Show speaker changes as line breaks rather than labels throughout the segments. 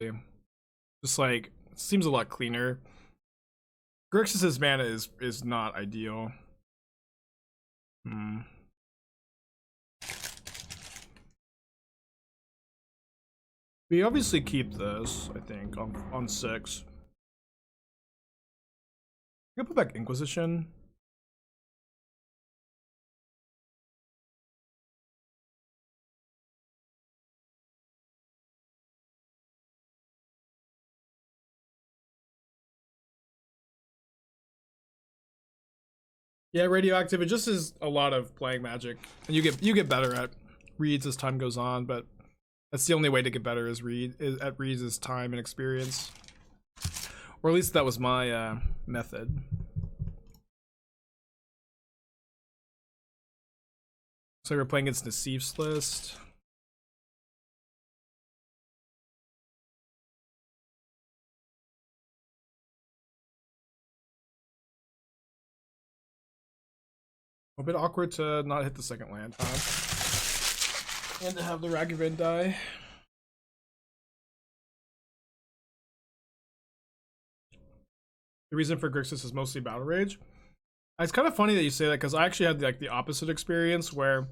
Just like, seems a lot cleaner. Grixis' mana is not ideal. We obviously keep this, I think, on 6. I'm gonna put back Inquisition. Yeah, radioactive. It just is a lot of playing Magic, and you get better at reads as time goes on. But that's the only way to get better at reads is time and experience, or at least that was my method. So we're playing against Nassif's list. A bit awkward to not hit the second land, huh? And to have the Ragavan die. The reason for Grixis is mostly Battle Rage. It's kind of funny that you say that, because I actually had like the opposite experience where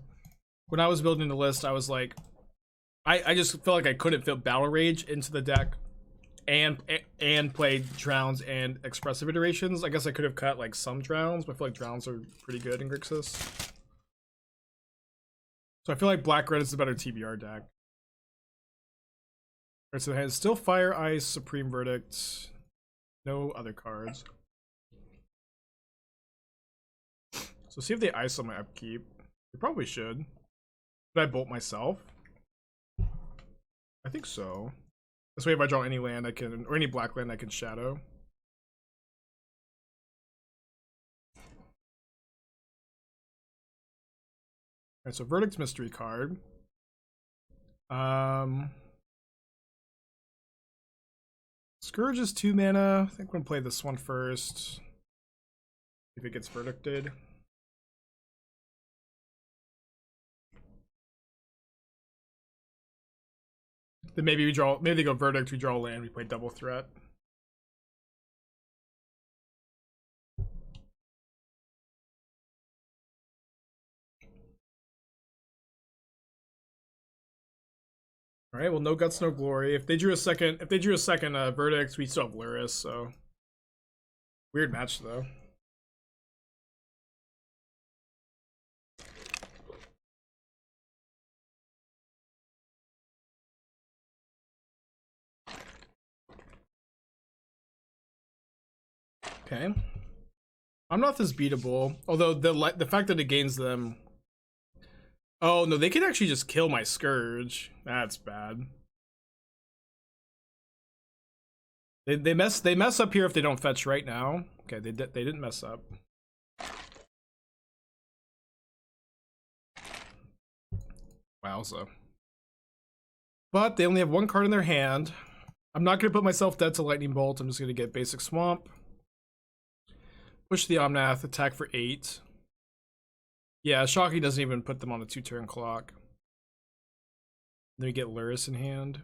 when I was building the list, I was like, I just felt like I couldn't fit Battle Rage into the deck and play Drowns and Expressive Iterations. I guess I could have cut like some Drowns, but I feel like Drowns are pretty good in Grixis. So I feel like Black-Red is the better TBR deck. Alright, so it has still Fire, Ice, Supreme Verdict. No other cards. So see if they ice on my upkeep. They probably should. Should I bolt myself? I think so. This way if I draw any land I can, or any black land I can shadow. Alright, so Verdict's mystery card. Scourge is 2 mana. I think I'm gonna play this one first. If it gets verdicted. Then maybe we draw, maybe they go verdict, we draw land, we play double threat. All right, well, no guts, no glory. If they drew a second verdict, we still have Lurrus, so weird match though. Okay, I'm not this beatable. Although the fact that it gains them. Oh no, they can actually just kill my Scourge. That's bad. They mess up here if they don't fetch right now. Okay, they didn't mess up. Wowza. But they only have 1 card in their hand. I'm not gonna put myself dead to Lightning Bolt. I'm just gonna get basic Swamp. Push the Omnath, attack for 8. Yeah, Shocky doesn't even put them on a 2-turn clock. Then we get Lurrus in hand.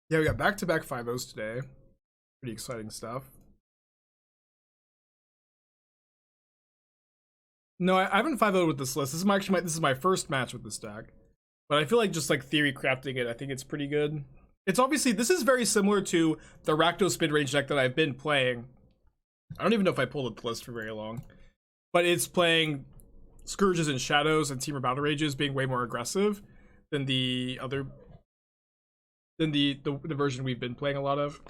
Yeah, we got back-to-back 5-0s today. Pretty exciting stuff. No, I haven't 5-0'd with this list. This is my first match with this deck. But I feel like just like theory crafting it, I think it's pretty good. It's obviously, this is very similar to the Rakdos mid-range deck that I've been playing. I don't even know if I pulled the list for very long. But it's playing Scourges and Shadows and Temur Battle Rages being way more aggressive than the other, than the version we've been playing a lot of.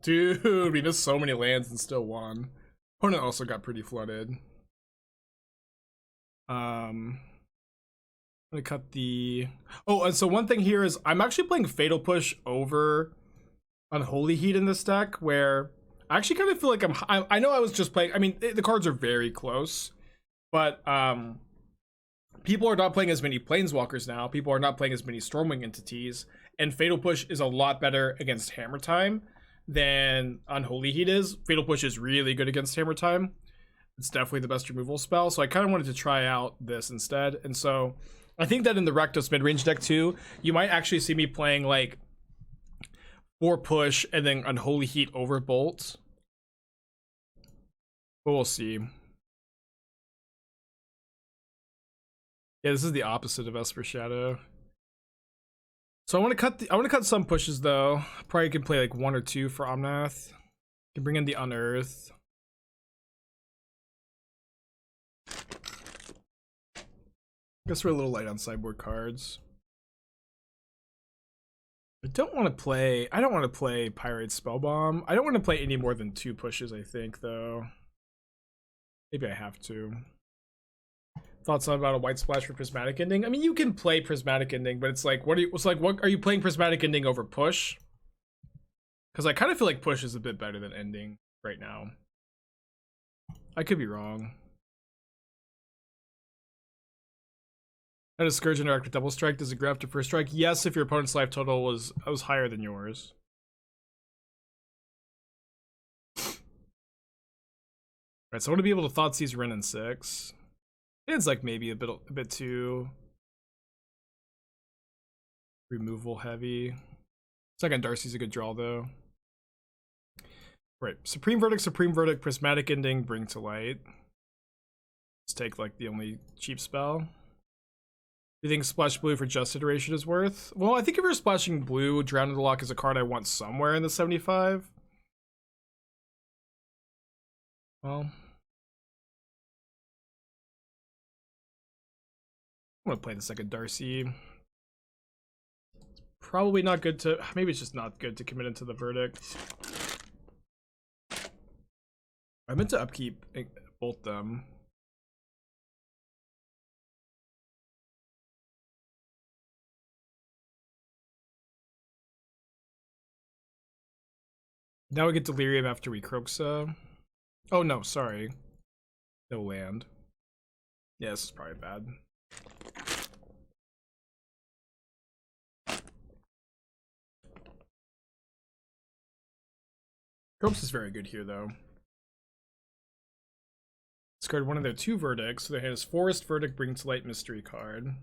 Dude, we missed so many lands and still won. Opponent also got pretty flooded. I'm gonna cut the... Oh, and so one thing here is I'm actually playing Fatal Push over Unholy Heat in this deck, where I actually kind of feel like I know I was just playing... I mean, the cards are very close, but people are not playing as many Planeswalkers now. People are not playing as many Stormwing entities, and Fatal Push is a lot better against Hammer Time than Unholy Heat is. Fatal Push is really good against Hammer Time. It's definitely the best removal spell, so I kind of wanted to try out this instead. And so I think that in the Rakdos mid-range deck too, you might actually see me playing like 4 push and then Unholy Heat over Bolt. But we'll see. Yeah, this is the opposite of Esper Shadow. So I want to cut some pushes though. Probably can play like 1 or 2 for Omnath. Can bring in the Unearth. Guess we're a little light on sideboard cards. I don't want to play Pyrite Spellbomb. I don't want to play any more than 2 pushes, I think, though. Maybe I have to. Thoughts about a white splash for Prismatic Ending? I mean, you can play Prismatic Ending, but it's like, what are you playing Prismatic Ending over push? Because I kind of feel like push is a bit better than ending right now. I could be wrong. How does Scourge interact with Double Strike? Does it go after first strike? Yes, if your opponent's life total was higher than yours. Right, so I want to be able to Thoughtseize Ren in 6. It's like maybe a bit too removal heavy. Second Darcy's a good draw though. Right, Supreme Verdict, Prismatic Ending, Bring to Light. Let's take like the only cheap spell. Do you think Splash Blue for Just Iteration is worth? Well, I think if you're splashing blue, Drown in the Lock is a card I want somewhere in the 75. Well, I'm gonna play the second Darcy. It's probably not good to, maybe it's just not good to commit into the Verdict. I meant to upkeep both them. Now we get Delirium after we Kroxa. Oh no, sorry. No land. Yeah, this is probably bad. Kroxa is very good here though. Discard one of their 2 verdicts, so they has Forest Verdict, Bring to Light, Mystery card.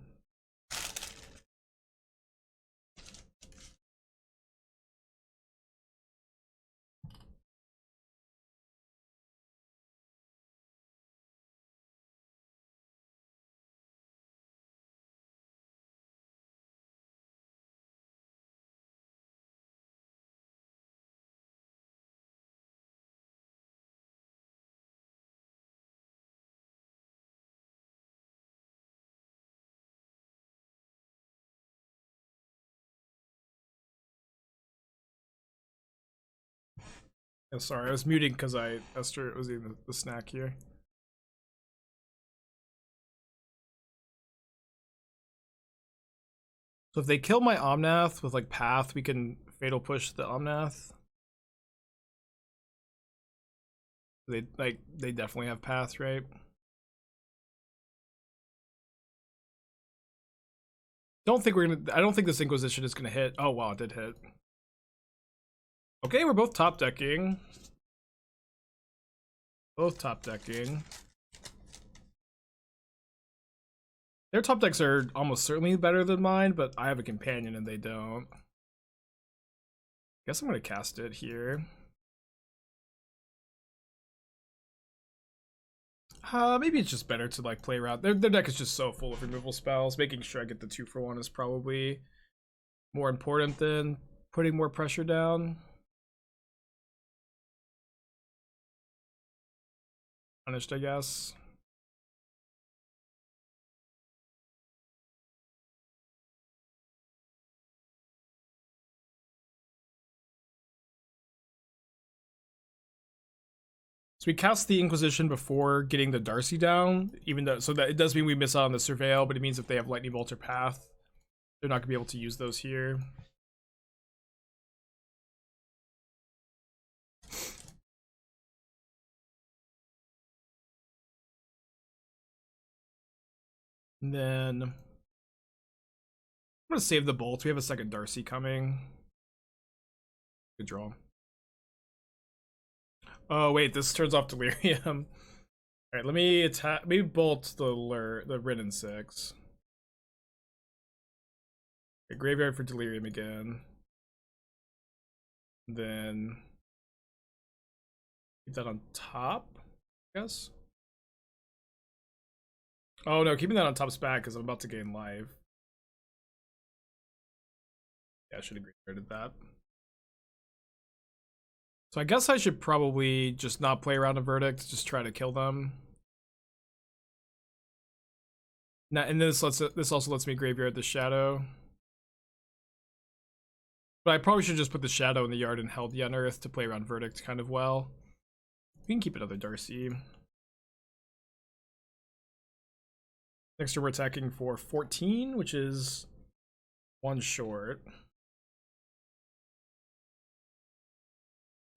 Oh, sorry, I was muting because Esther was eating the snack here. So if they kill my Omnath with like Path, we can Fatal Push the Omnath. They definitely have Path, right? I don't think this Inquisition is gonna hit. Oh wow, it did hit. Okay, we're both top decking. Both top decking. Their top decks are almost certainly better than mine, but I have a companion and they don't. Guess I'm gonna cast it here. Maybe it's just better to like play around. Their deck is just so full of removal spells. Making sure I get the 2-for-1 is probably more important than putting more pressure down. Punished, I guess. So we cast the Inquisition before getting the Darcy down, even though, so that it does mean we miss out on the Surveil, but it means if they have Lightning Bolt or Path, they're not gonna be able to use those here. And then I'm gonna save the Bolt. We have a second Darcy coming. Good draw. Oh wait, this turns off Delirium. Alright, let me attack, maybe bolt the Rin 6. Okay, graveyard for Delirium again. Then keep that on top, I guess. Oh no, keeping that on top's bad because I'm about to gain life. Yeah, I should have graveyarded that. So I guess I should probably just not play around a Verdict, just try to kill them. Now, and this also lets me graveyard the Shadow. But I probably should just put the Shadow in the yard and held the Unearth to play around Verdict kind of well. We can keep another Darcy. Next turn we're attacking for 14, which is 1 short.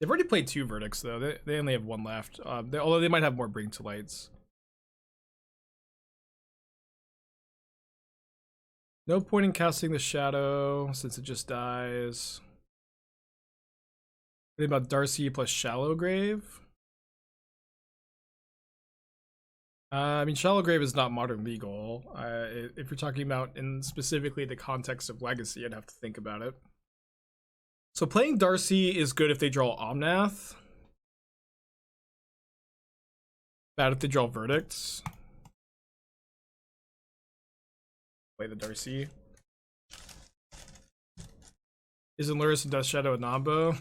They've already played 2 Verdicts though. They only have 1 left. Although they might have more Bring to Lights. No point in casting the Shadow since it just dies. What about Darcy plus Shallow Grave? I mean, Shallow Grave is not modern legal. If you're talking about in specifically the context of Legacy, I'd have to think about it. So playing Darcy is good if they draw Omnath. Bad if they draw Verdicts. Play the Darcy. Isn't Lurrus and Death Shadow a Nambo?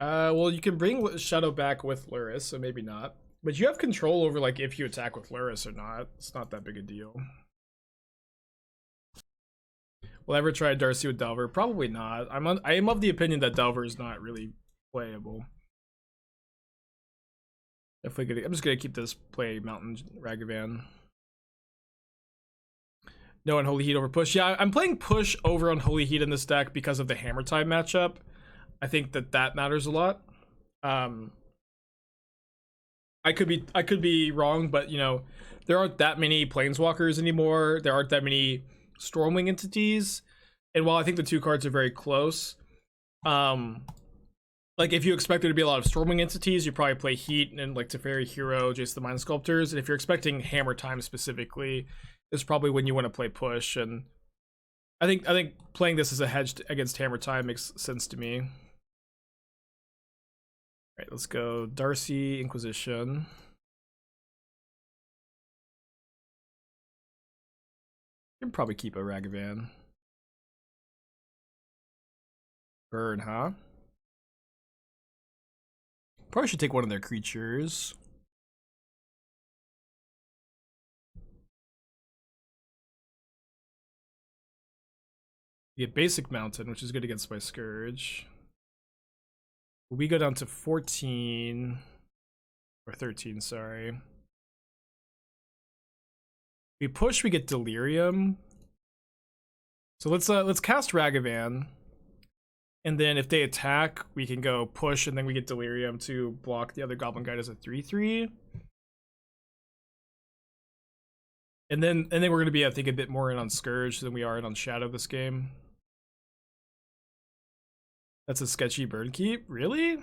Well, you can bring Shadow back with Lurrus, so maybe not. But you have control over like if you attack with Lurrus or not. It's not that big a deal. Will I ever try Darcy with Delver? Probably not. I am of the opinion that Delver is not really playable. Definitely gonna. I'm just gonna keep this play Mountain Ragavan. No Unholy Heat over Push. Yeah, I'm playing Push over Unholy Heat in this deck because of the Hammer Time matchup. I think that matters a lot. I could be wrong, but you know, there aren't that many Planeswalkers anymore. There aren't that many Stormwing entities, and while I think the 2 cards are very close, like if you expect there to be a lot of Stormwing entities, you probably play Heat and like Teferi Hero, Jace the Mind Sculptors, and if you're expecting Hammer Time specifically, is probably when you want to play Push. And I think playing this as a hedge against Hammer Time makes sense to me. Alright, let's go Darcy, Inquisition. You can probably keep a Ragavan. Burn, huh? Probably should take one of their creatures. You get Basic Mountain, which is good against my Scourge. We go down to 14 or 13, sorry. We push, we get Delirium. So let's cast Ragavan. And then if they attack, we can go push and then we get Delirium to block the other Goblin Guide as a 3/3. And then we're gonna be, I think, a bit more in on Scourge than we are in on Shadow this game. That's a sketchy burn keep? Really?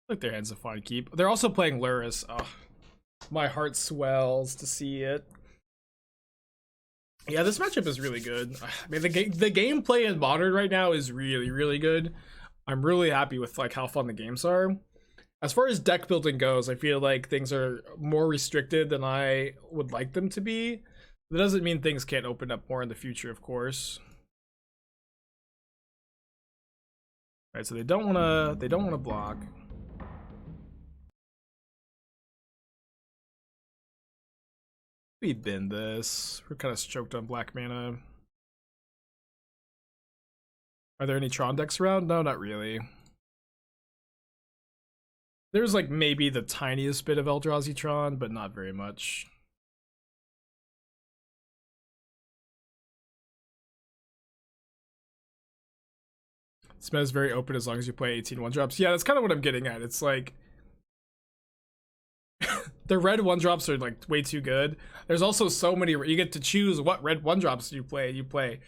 Like their hand's a fine keep. They're also playing Lurrus. Oh, my heart swells to see it. Yeah, this matchup is really good. I mean, the gameplay in Modern right now is really, really good. I'm really happy with like how fun the games are. As far as deck building goes, I feel like things are more restricted than I would like them to be. That doesn't mean things can't open up more in the future, of course. Alright, so they don't wanna block. We bin this. We're kind of choked on black mana. Are there any Tron decks around? No, not really. There's like maybe the tiniest bit of Eldrazi Tron, but not very much. This meta is very open as long as you play 18 1-drops. Yeah, that's kind of what I'm getting at. It's like the red 1-drops are like way too good. There's also so many, you get to choose what red 1-drops you play. You play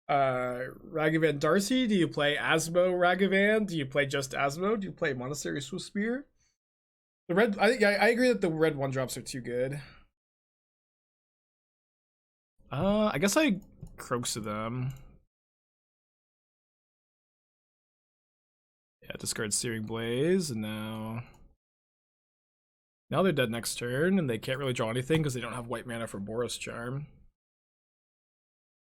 Ragavan Darcy? Do you play Asmo Ragavan? Do you play just Asmo? Do you play Monastery Swiftspear? The red, I agree that the red 1-drops are too good. I guess I Kroxa them. Yeah, discard Searing Blaze, and now they're dead next turn, and they can't really draw anything because they don't have white mana for Boros Charm.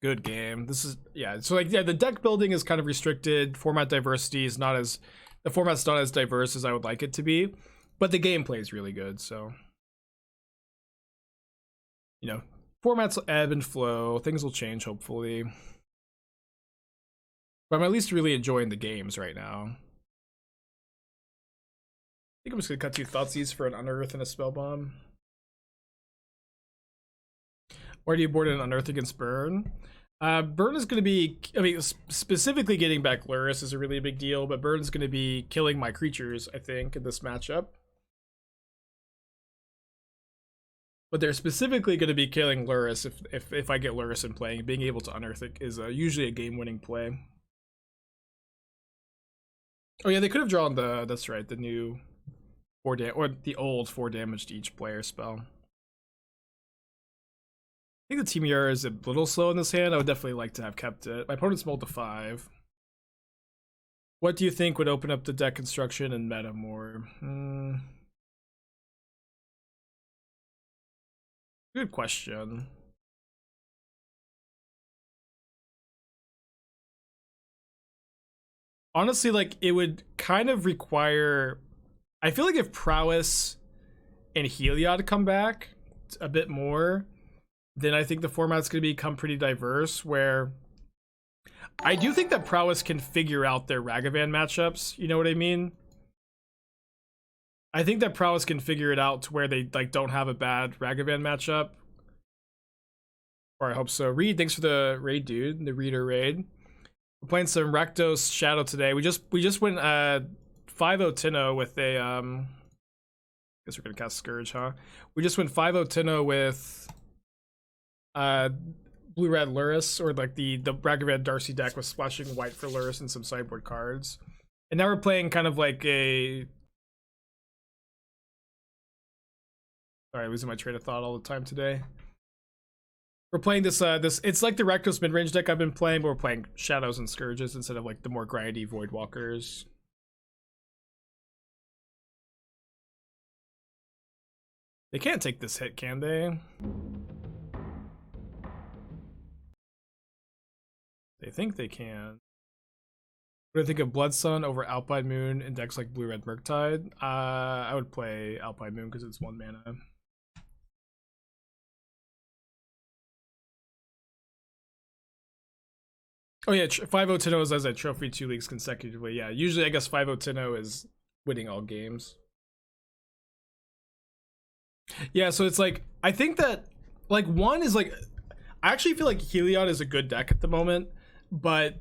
Good game. This is, yeah, so like, yeah, the deck building is kind of restricted. Format diversity is not as, the format's not as diverse as I would like it to be, but the gameplay is really good, so. You know, formats ebb and flow, things will change, hopefully. But I'm at least really enjoying the games right now. I think I'm just gonna cut 2 Thoughtseize for an Unearth and a Spellbomb. Or do you board an Unearth against Burn? Burn is going to be, I mean, specifically getting back Lurrus is a really big deal, but Burn's going to be killing my creatures, I think, in this matchup. But they're specifically going to be killing Lurrus if I get Lurrus in playing. Being able to Unearth it is usually a game-winning play. Oh yeah, they could have drawn the, that's right, the new 4 damage, or the old 4 damage to each player spell. I think the Temur is a little slow in this hand. I would definitely like to have kept it. My opponent's mulled to 5. What do you think would open up the deck construction and meta more? Good question. Honestly, like, it would kind of require, I feel like if Prowess and Heliod come back a bit more, then I think the format's going to become pretty diverse, where I do think that Prowess can figure out their Ragavan matchups, you know what I mean? I think that Prowess can figure it out to where they like don't have a bad Ragavan matchup. Or I hope so. Reed, thanks for the raid, dude. The reader raid. We're playing some Rakdos Shadow today. We just went 5-0 10-0 with a guess we're gonna cast Scourge, huh? We just went 5-0 10-0 with blue-red Lurrus, or like the Ragavan Darcy deck with splashing white for Lurrus and some sideboard cards. And now we're playing kind of like a, sorry, losing my train of thought all the time today. We're playing this it's like the Rakdos mid-range deck I've been playing, but we're playing Shadows and Scourges instead of like the more grindy Voidwalkers. They can't take this hit, can they? They think they can. What do I think of Bloodsun over Alpine Moon in decks like Blue-Red Murktide? I would play Alpine Moon because it's 1 mana. Oh yeah, 5-0 10-0 is as I trophy 2 leagues consecutively. Yeah, usually I guess 5-0 10-0 is winning all games. Yeah, so it's like, I think that, like, one is like, I actually feel like Heliod is a good deck at the moment, but,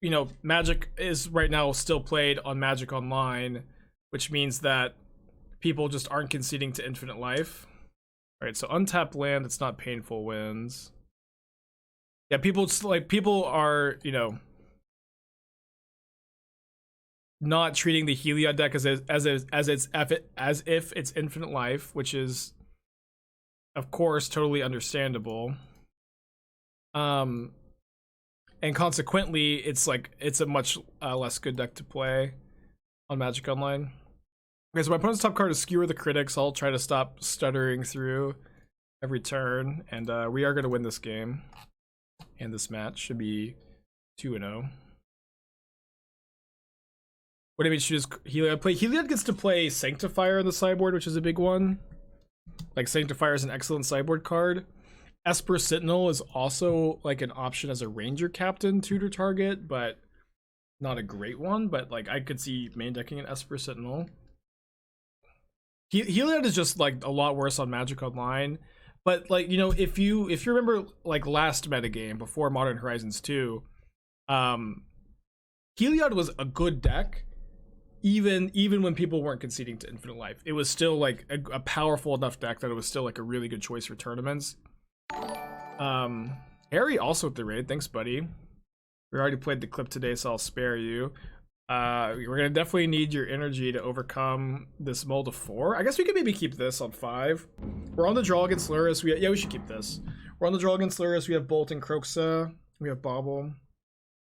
you know, Magic is right now still played on Magic Online, which means that people just aren't conceding to infinite life. All right, so untapped land, it's not painful wins. Yeah, people are, you know, not treating the Heliod deck as if it's infinite life, which is, of course, totally understandable. And consequently, it's a much less good deck to play on Magic Online. Okay, so my opponent's top card is Skewer the Critics. I'll try to stop stuttering through every turn, and we are going to win this game. And this match should be 2-0. What do you mean choose Heliod? Heliod gets to play Sanctifier in the sideboard, which is a big one. Like, Sanctifier is an excellent sideboard card. Esper Sentinel is also like an option as a Ranger Captain tutor target, but not a great one. But like, I could see main decking an Esper Sentinel. Heliod is just like a lot worse on Magic Online. But like, you know, if you remember like last metagame before Modern Horizons 2, Heliod was a good deck, even when people weren't conceding to infinite life. It was still like a powerful enough deck that it was still like a really good choice for tournaments. Harry also with the raid. Thanks, buddy. We already played the clip today, so I'll spare you. We're gonna definitely need your energy to overcome this mold of 4. I guess we could maybe keep this on 5. We're on the draw against Lurrus. Yeah, we should keep this. We're on the draw against Lurrus. We have Bolt and Kroxa. We have Bauble.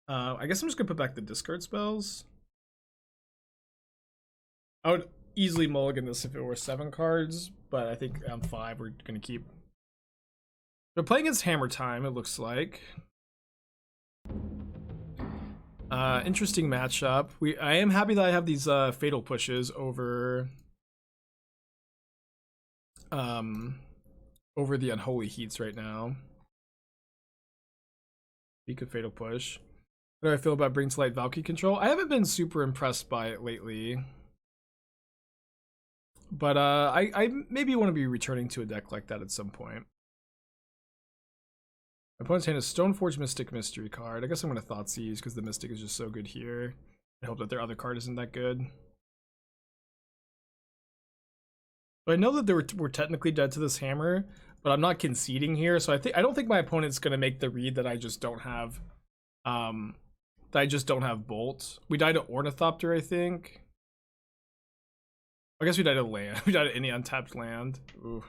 I guess I'm just gonna put back the discard spells. I would easily mulligan this if it were 7 cards, but I think on 5 we're gonna keep. We're playing against Hammer Time, it looks like. Interesting matchup. I am happy that I have these fatal pushes over the unholy heats right now. Speak of fatal push. How do I feel about Bring to Light Valkyrie control? I haven't been super impressed by it lately. But I maybe want to be returning to a deck like that at some point. My opponent's hand is Stoneforge Mystic Mystery card. I guess I'm going to Thoughtseize because the Mystic is just so good here. I hope that their other card isn't that good. But I know that we're technically dead to this hammer, but I'm not conceding here. So I don't think my opponent's going to make the read that I just don't have Bolt. We died to Ornithopter, I think. I guess we died to land. We died to any untapped land. Ooh.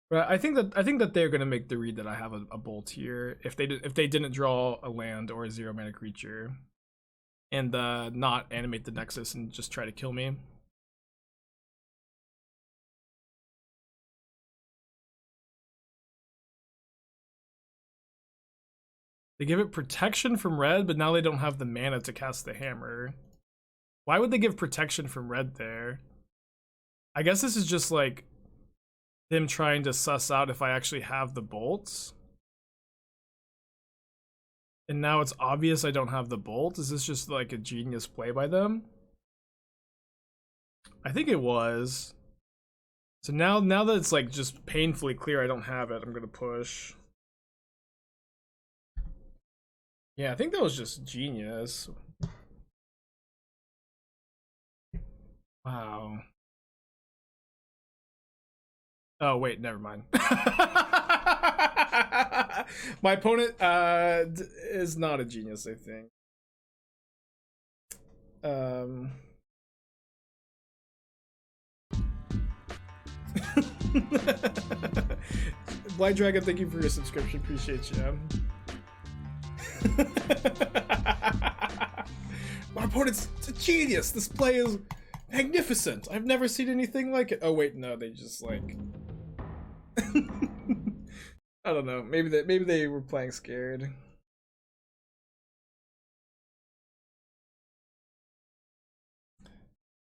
But I think that they're gonna make the read that I have a Bolt here if they didn't draw a land or a 0 mana creature, and not animate the Nexus and just try to kill me. They give it protection from red, but now they don't have the mana to cast the hammer. Why would they give protection from red there? I guess this is just like them trying to suss out if I actually have the bolts. And now it's obvious I don't have the bolt. Is this just like a genius play by them? I think it was. So now that it's like just painfully clear I don't have it, I'm gonna push. Yeah, I think that was just genius. Wow. Oh wait, never mind. My opponent is not a genius, I think. Blind Dragon, thank you for your subscription. Appreciate you. My opponent's a genius. This play is magnificent. I've never seen anything like it. Oh wait, no, they just like I don't know. Maybe they were playing scared.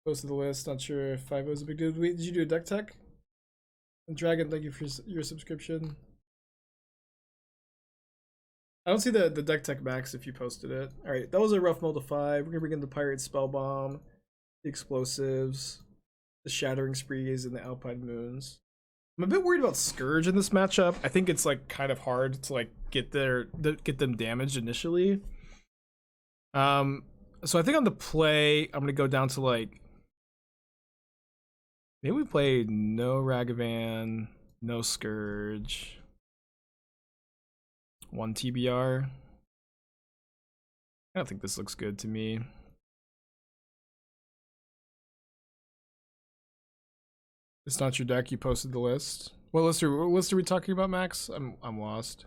Posted the list. Not sure if 5 was a big deal. Did you do a deck tech? And Dragon, thank you for your subscription. I don't see the deck tech max if you posted it. All right, that was a rough mold of 5. We're gonna bring in the Pyrite Spellbomb, the explosives, the Shattering Sprees, and the Alpine Moons. I'm a bit worried about Scourge in this matchup. I think it's like kind of hard to like get them damaged initially. So I think on the play, I'm gonna go down to like maybe we play no Ragavan, no Scourge, 1 TBR. I don't think this looks good to me. It's not your deck. You posted the list. What list are we talking about, Max? I'm lost.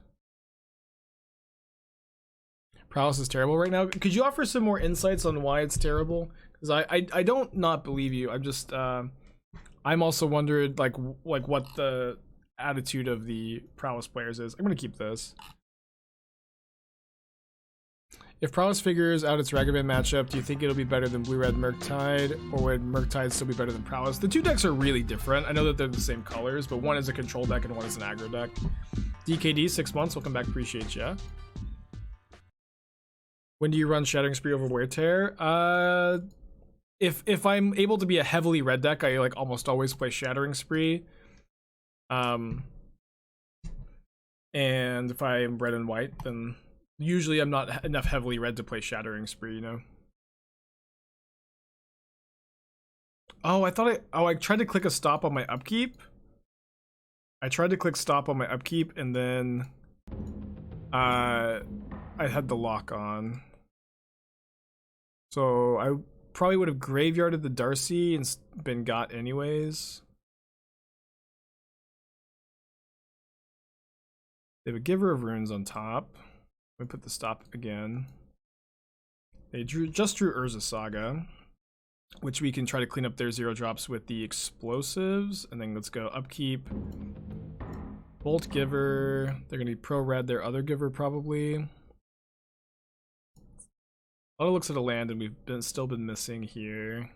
Prowess is terrible right now. Could you offer some more insights on why it's terrible? Because I don't not believe you. I'm just I'm also wondering like what the attitude of the Prowess players is. I'm gonna keep this. If Prowess figures out its Ragavan matchup, do you think it'll be better than Blue-Red Murktide, or would Murktide still be better than Prowess? The two decks are really different. I know that they're the same colors, but one is a control deck and one is an aggro deck. DKD, 6 months. Welcome back. Appreciate ya. When do you run Shattering Spree over Wear Tear? If I'm able to be a heavily red deck, I like almost always play Shattering Spree. And if I'm red and white, then usually I'm not enough heavily red to play Shattering Spree, you know? Oh, I tried to click a stop on my upkeep. I tried to click stop on my upkeep and then I had the lock on. So I probably would have graveyarded the Darcy and been got anyways. They have a Giver of Runes on top. Let me put the stop again. They just drew Urza Saga, which we can try to clean up their 0-drops with the explosives. And then let's go upkeep. Bolt Giver. They're going to be pro-red their other Giver probably. Auto looks at a land and we've still been missing here.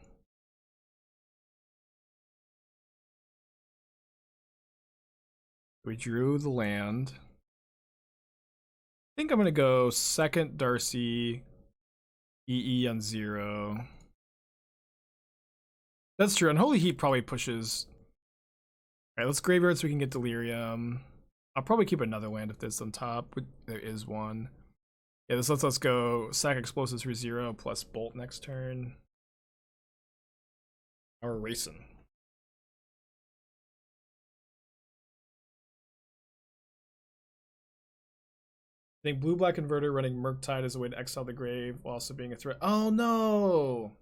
We drew the land. I think I'm going to go second Darcy, EE on 0. That's true. Unholy Heat probably pushes. Alright, let's graveyard so we can get Delirium. I'll probably keep another land if there's on top. There is one. Yeah, this lets us go sack explosives for 0 plus bolt next turn. Now we're racing. I think blue-black converter running Murktide as a way to exile the grave while also being a threat. Oh no!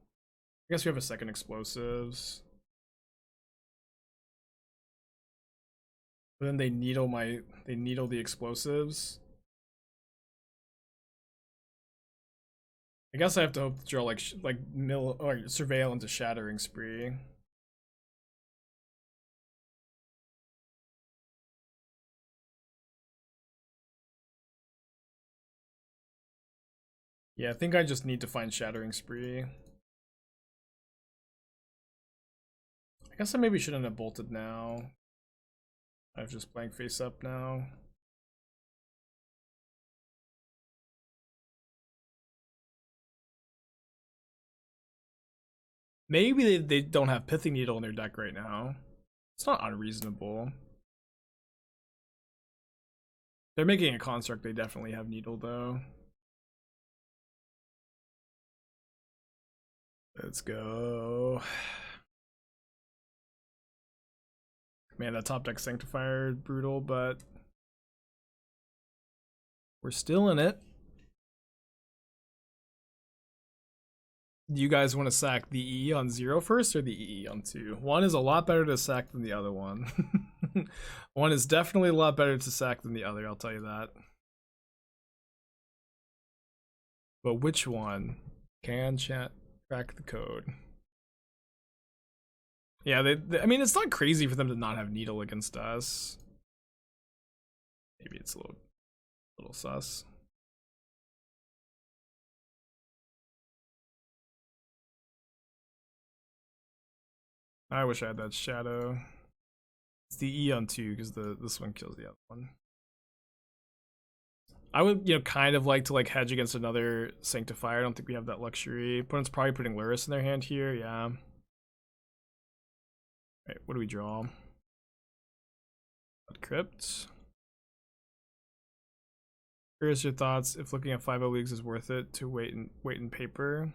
I guess we have a second explosives. But then they needle the explosives. I guess I have to hope to draw like mill or surveil into Shattering Spree. Yeah, I think I just need to find Shattering Spree. I guess I maybe shouldn't have bolted now. I'm just playing face up now. Maybe they don't have Pithing Needle in their deck right now. It's not unreasonable. They're making a construct, they definitely have Needle though. Let's go. Man, that top deck Sanctifier brutal, but we're still in it. Do you guys want to sack the EE on 0 first or the EE on 2? One is a lot better to sack than the other one. One is definitely a lot better to sack than the other, I'll tell you that. But which one? Can chat crack the code? Yeah, I mean, it's not crazy for them to not have Needle against us. Maybe it's a little sus. I wish I had that Shadow. It's the E on 2 because this one kills the other one. I would, kind of like to hedge against another Sanctifier. I don't think we have that luxury. Opponent's probably putting Lurrus in their hand here. Yeah. Right, what do we draw? Crypt. Curious your thoughts if looking at 5-0 leagues is worth it to wait in paper.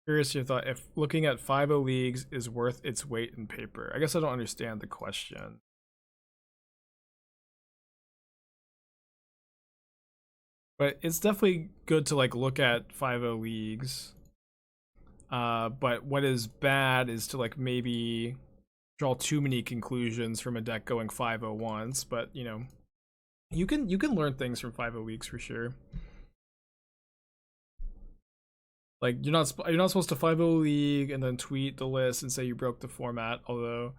Curious your thought if looking at 5-0 leagues is worth its weight in paper. I guess I don't understand the question. But it's definitely good to look at 5-0 leagues. But what is bad is to maybe draw too many conclusions from a deck going 5-0 once. But you can learn things from 5-0 leagues for sure. You're not supposed to 5-0 league and then tweet the list and say you broke the format, although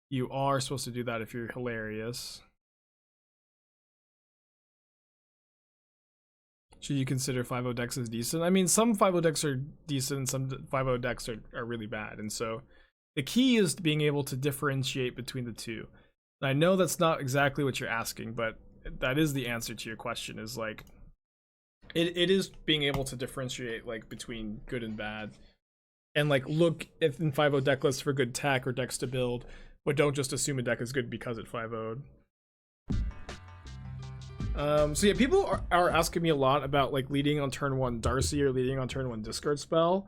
you are supposed to do that if you're hilarious. Should you consider 5-0 decks as decent? I mean, some 5-0 decks are decent, some 5-0 decks are really bad, and so the key is being able to differentiate between the two. And I know that's not exactly what you're asking, but that is the answer to your question, is it is being able to differentiate between good and bad, and look in 5-0 deck lists for good tech or decks to build, but don't just assume a deck is good because it 5-0'd. So yeah, people are asking me a lot about leading on turn 1 Darcy or leading on turn 1 Discard Spell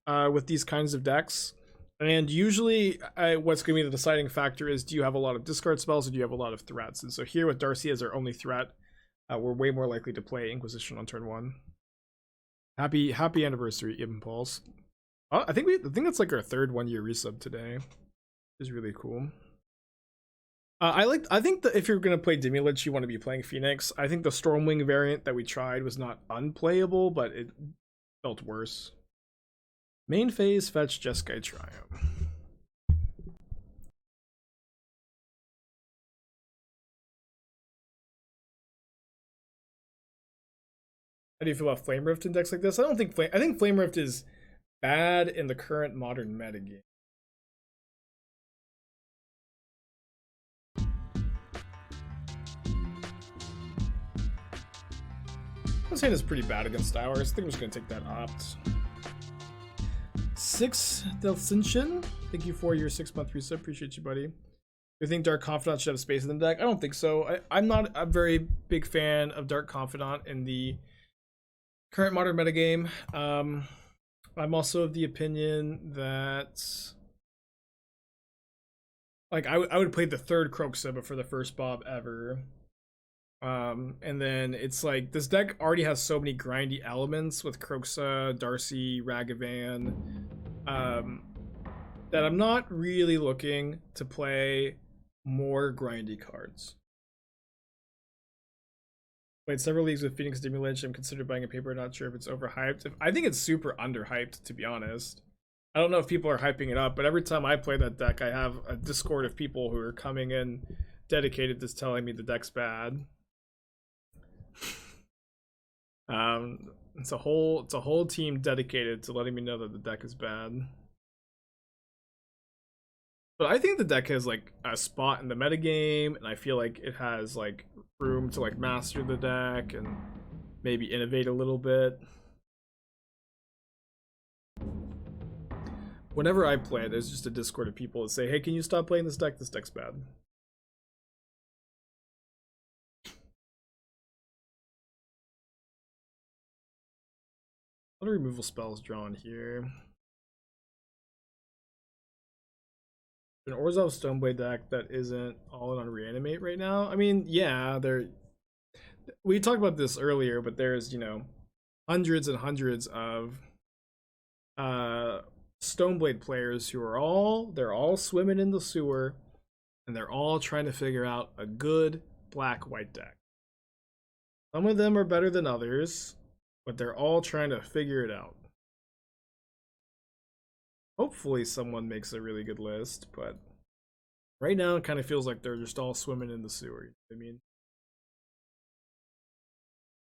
with these kinds of decks. And usually, what's going to be the deciding factor is, do you have a lot of discard spells or do you have a lot of threats? And so here with Darcy as our only threat, we're way more likely to play Inquisition on turn 1. Happy anniversary, Impulse. I think that's like our third 1-year resub today. Is really cool. I think that if you're gonna play Dimulich, you want to be playing Phoenix. I think the Stormwing variant that we tried was not unplayable, but it felt worse. Main phase, fetch, Jeskai Triumph. How do you feel about Flame Rift in decks like this? I think Flame Rift is bad in the current modern metagame. I'm saying it's pretty bad against ours. I think I'm just gonna take that opt. 6 Delcinchen, thank you for your 6-month resub. Appreciate you, buddy. Do you think Dark Confidant should have space in the deck? I don't think so. I'm not a very big fan of Dark Confidant in the current modern metagame. I'm also of the opinion that, like, I would play the third Kroxa before the first Bob ever. And then it's like this deck already has so many grindy elements with Kroxa, Darcy, Ragavan, that I'm not really looking to play more grindy cards. Played several leagues with Phoenix Dimulich. I'm considered buying a paper. Not sure if it's overhyped. I think it's super underhyped, to be honest. I don't know if people are hyping it up, but every time I play that deck, I have a Discord of people who are coming in dedicated to telling me the deck's bad. It's a whole team dedicated to letting me know that the deck is bad. But I think the deck has like a spot in the metagame, and I feel like it has like room to like master the deck and maybe innovate a little bit. Whenever I play, there's just a Discord of people that say, "Hey, can you stop playing this deck? This deck's bad." What are removal spells drawn here? An Orzhov Stoneblade deck that isn't all in on Reanimate right now. I mean, yeah, we talked about this earlier, but there's, you know, hundreds and hundreds of Stoneblade players who are all swimming in the sewer, and they're all trying to figure out a good black-white deck. Some of them are better than others, but they're all trying to figure it out. Hopefully someone makes a really good list, but right now it kind of feels like they're just all swimming in the sewer. You know what I mean?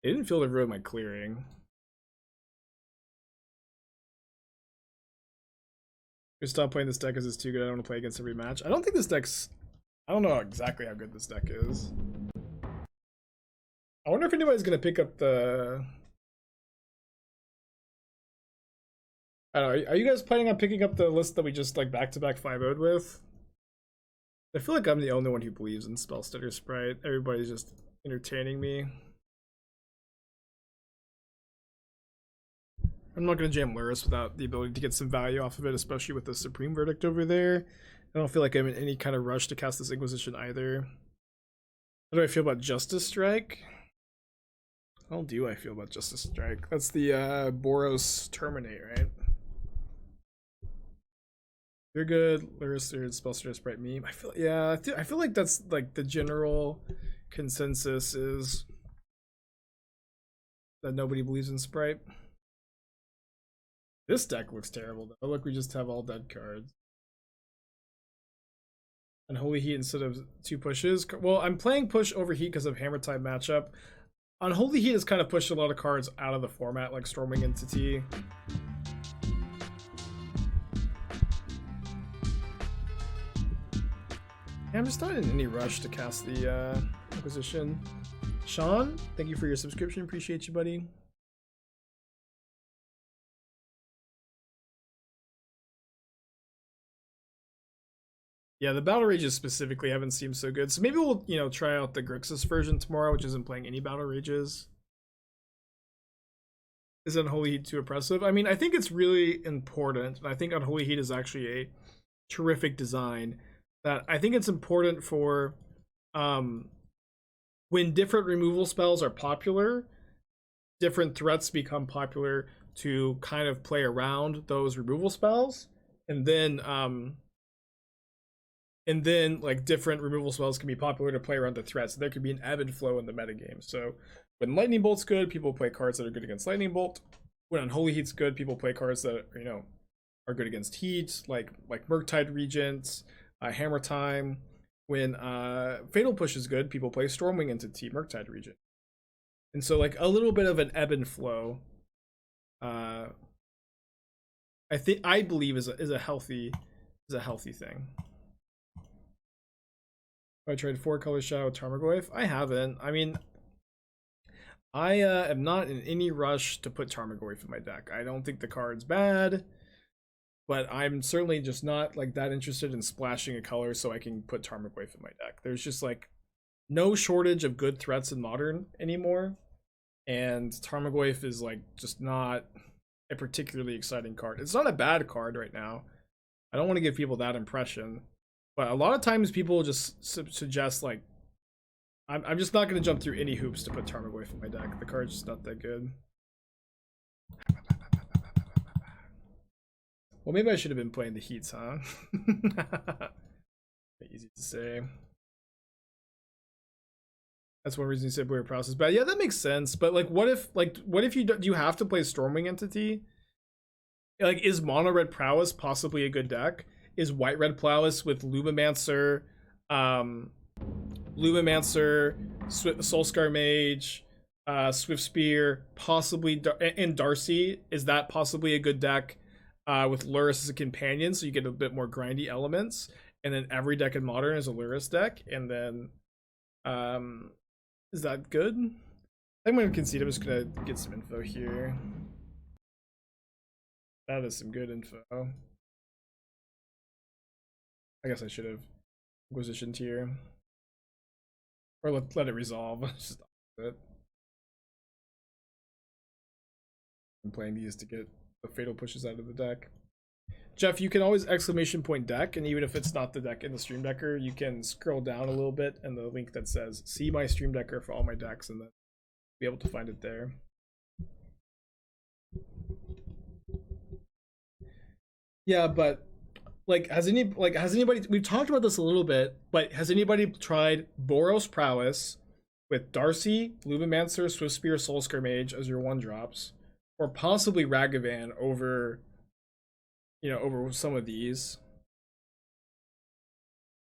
They didn't feel to ruin my clearing. Just stop playing this deck because it's too good. I don't want to play against every match. I don't think this deck's... I don't know exactly how good this deck is. I wonder if anybody's going to pick up the... I don't know, are you guys planning on picking up the list that we just like back-to-back 5-0'd with? I feel like I'm the only one who believes in Spellstutter Sprite. Everybody's just entertaining me. I'm not going to jam Lurrus without the ability to get some value off of it, especially with the Supreme Verdict over there. I don't feel like I'm in any kind of rush to cast this Inquisition either. How do I feel about Justice Strike? How do I feel about Justice Strike? That's the Boros Terminate, right? You're good. Lurrus third, Spellstutter Sprite meme. I feel like that's like the general consensus is that nobody believes in Sprite. This deck looks terrible though. Look, we just have all dead cards. Unholy Heat instead of 2 pushes. Well, I'm playing push over Heat because of Hammer Time matchup. Unholy Heat has kind of pushed a lot of cards out of the format, like Storming Entity. Yeah, I'm just not in any rush to cast the Inquisition. Sean, thank you for your subscription. Appreciate you, buddy. Yeah, the Battle Rages specifically haven't seemed so good. So maybe we'll, you know, try out the Grixis version tomorrow, which isn't playing any Battle Rages. Is Unholy Heat too oppressive? I mean, I think it's really important, and I think Unholy Heat is actually terrific design that I think it's important for when different removal spells are popular, different threats become popular to kind of play around those removal spells, and then like different removal spells can be popular to play around the threats. So there could be an ebb and flow in the metagame. So when Lightning Bolt's good, people play cards that are good against Lightning Bolt. When Unholy Heat's good, people play cards that, you know, are good against Heat, like Murktide Regents, Hammer Time. When Fatal Push is good, people play Stormwing Entity, Murktide Regent. And so like a little bit of an ebb and flow, I believe is a healthy thing. I tried 4-color Shadow Tarmogoyf. I haven't. I mean, I am not in any rush to put Tarmogoyf in my deck. I don't think the card's bad, but I'm certainly just not like that interested in splashing a color so I can put Tarmogoyf in my deck. There's just like no shortage of good threats in Modern anymore, and Tarmogoyf is like just not a particularly exciting card. It's not a bad card right now. I don't want to give people that impression, but a lot of times people just suggest like, I'm just not going to jump through any hoops to put Tarmogoyf in my deck. The card's just not that good. Well, maybe I should have been playing the Heats, huh? Easy to say. That's one reason you said Blue Prowess is bad. Yeah, that makes sense. But like, what if you do you have to play Stormwing Entity? Like, is Mono Red Prowess possibly a good deck? Is White Red Prowess with Lumimancer, Soulscar Mage, Swift Spear, possibly, and Darcy, is that possibly a good deck with Lurrus as a companion, so you get a bit more grindy elements, and then every deck in Modern is a Lurrus deck, and then is that good? I'm going to concede. I'm just going to get some info here. That is some good info. I guess I should have Inquisitioned here. Or let it resolve. Just it. I'm playing these to get the Fatal Pushes out of the deck. Jeff, you can always exclamation point deck, and even if it's not the deck in the Stream Decker, you can scroll down a little bit and the link that says see my Stream Decker for all my decks, and then be able to find it there. Yeah, but like has anybody, we've talked about this a little bit, but has anybody tried Boros Prowess with Darcy, Lumimancer, Swift Spear, Soulscar Mage as your 1-drops, or possibly Ragavan over, you know, over some of these?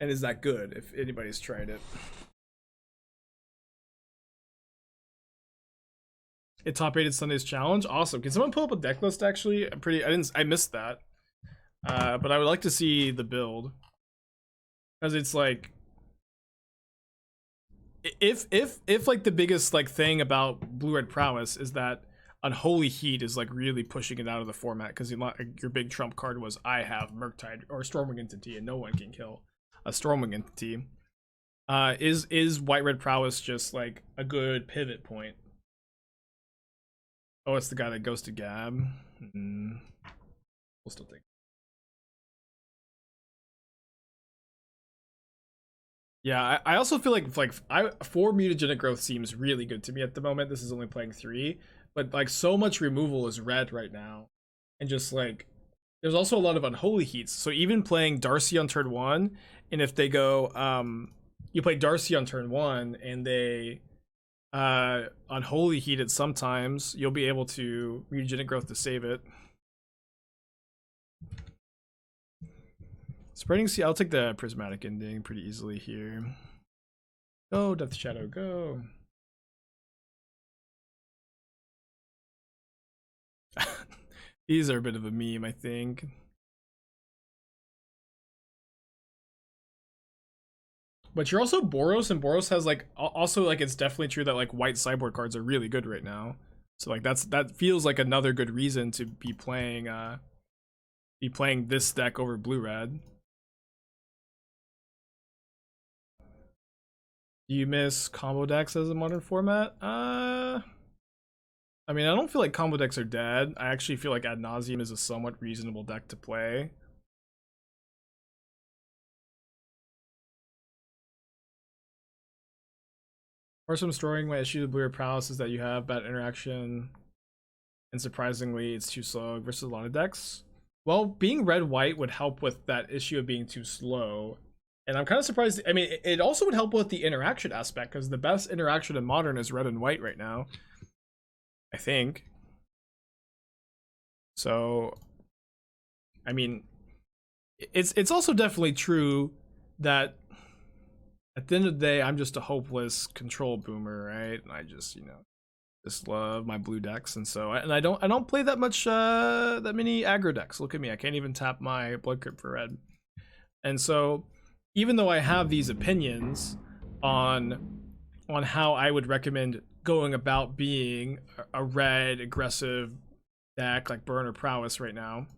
And is that good if anybody's tried it? It top 8 Sunday's challenge. Awesome. Can someone pull up a deck list actually? I missed that. But I would like to see the build, because it's like, if like the biggest like thing about Blue Red Prowess is that Unholy Heat is like really pushing it out of the format, because your big trump card was I have Murktide or Stormwing Entity and no one can kill a Stormwing Entity. Is White Red Prowess just like a good pivot point? Oh, it's the guy that goes to Gab. We'll still think. Yeah, I also feel like 4 Mutagenic Growth seems really good to me at the moment. This is only playing 3, but like so much removal is red right now, and just like there's also a lot of Unholy Heats. So even playing Darcy on turn 1, and if they go you play Darcy on turn 1 and they Unholy Heat it, sometimes you'll be able to Mutagenic Growth to save it. Spreading Sea, I'll take the Prismatic Ending pretty easily here. Go, Death Shadow, go. These are a bit of a meme, I think. But you're also Boros, and Boros has like, also like, it's definitely true that like white sideboard cards are really good right now. So like that feels like another good reason to be playing this deck over blue red. Do you miss combo decks as a Modern format? I mean, I don't feel like combo decks are dead. I actually feel like Ad Nauseam is a somewhat reasonable deck to play. Or I'm destroying my issue with Blue Prowess is that you have bad interaction, and surprisingly, it's too slow versus a lot of decks. Well, being red-white would help with that issue of being too slow. And I'm kind of surprised. I mean, it also would help with the interaction aspect, because the best interaction in Modern is red and white right now, I think. So, I mean, it's also definitely true that at the end of the day, I'm just a hopeless control boomer, right? And I just, just love my blue decks, and so I don't play that much that many aggro decks. Look at me, I can't even tap my Blood Crypt for red. And so even though I have these opinions on how I would recommend going about being a red aggressive deck like Burn or Prowess right now,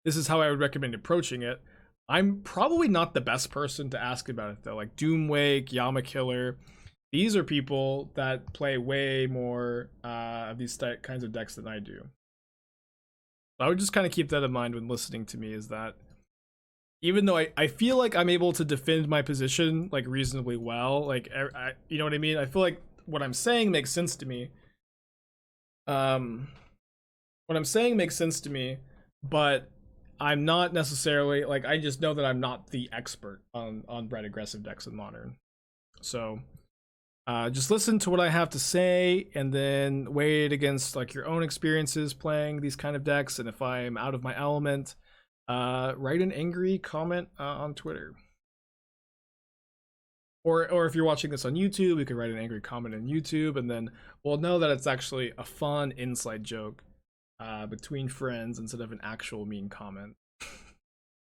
this is how I would recommend approaching it. I'm probably not the best person to ask about it though. Like Doomwake, Yama Killer, these are people that play way more of these kinds of decks than I do. I would just kind of keep that in mind when listening to me, is that even though I feel like I'm able to defend my position like reasonably well, like you know what I mean? I feel like what I'm saying makes sense to me. What I'm saying makes sense to me, but I'm not necessarily, like, I just know that I'm not the expert on red aggressive decks in Modern. So just listen to what I have to say and then weigh it against like your own experiences playing these kind of decks. And if I'm out of my element, write an angry comment on Twitter. Or if you're watching this on YouTube, you can write an angry comment on YouTube, and then we'll know that it's actually a fun inside joke between friends instead of an actual mean comment.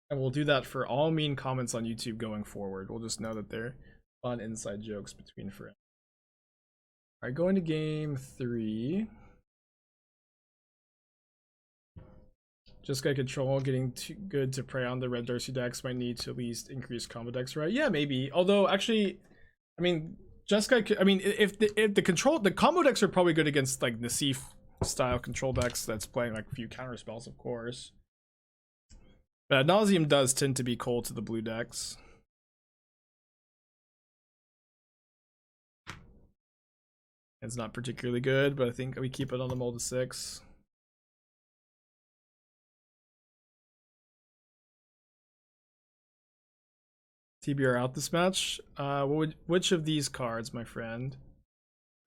And we'll do that for all mean comments on YouTube going forward. We'll just know that they're fun inside jokes between friends. All right, going to game 3. Just got control, getting too good to prey on the red Darcy decks. Might need to at least increase combo decks, right? Yeah, maybe. Although, actually, I mean, Jessica, I mean, if the combo decks are probably good against like Nassif style control decks that's playing like a few counter spells, of course. But Ad Nauseam does tend to be cold to the blue decks. It's not particularly good, but I think we keep it on the mold of 6. TBR out this match. Which of these cards, my friend,